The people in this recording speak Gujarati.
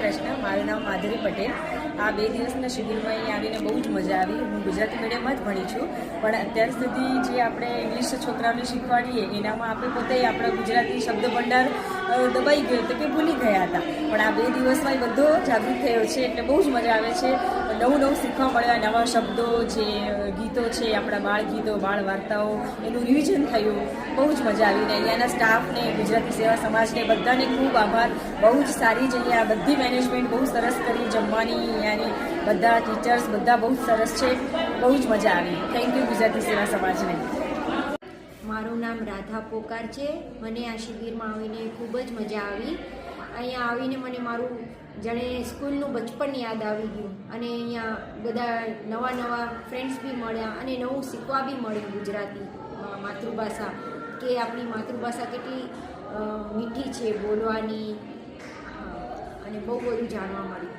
કૃષ્ણ. મારું નામ માધુરી પટેલ. આ 2 દિવસના શિબિરમાં અહીં આવીને બહુ જ મજા આવી. હું ગુજરાતી મીડિયમમાં જ ભણી છું, પણ અત્યાર સુધી જે આપણે ઇંગ્લિશ છોકરાઓને શીખવાડીએ એનામાં આપણે પોતે આપણા ગુજરાતી શબ્દ ભંડાર દબાઈ ગયો હતો કે ભૂલી ગયા હતા. પણ આ 2 દિવસમાં એ બધો જાગૃત થયો છે, એટલે બહુ જ મજા આવે છે. નવું શીખવા મળ્યા, નવા શબ્દો, જે ગીતો છે આપણા બાળ ગીતો, બાળ વાર્તાઓ, એનું રિવિઝન થયું. બહુ જ મજા આવી. ને અહીંયાના સ્ટાફને, ગુજરાતી સેવા સમાજને બધાને ખૂબ આભાર. બહુ જ સારી જ અહીંયા બધી મેનેજમેન્ટ બહુ સરસ કરી. જમવાની અહીંયાની બધા ટીચર્સ બધા બહુ સરસ છે. બહુ જ મજા આવી. થેન્ક યુ ગુજરાતી સેવા સમાજને. મારું નામ રાધા પોકાર છે. મને આ શિબિરમાં આવીને ખૂબ જ મજા આવી. અહીંયા આવીને મને મારું જાણે સ્કૂલનું બચપન યાદ આવી ગયું, અને અહીંયા બધા નવા ફ્રેન્ડ્સ બી મળ્યા અને નવું શીખવા બી મળ્યું ગુજરાતી માતૃભાષા, કે આપણી માતૃભાષા કેટલી મીઠી છે બોલવાની, અને બહુ બધું જાણવા મળ્યું.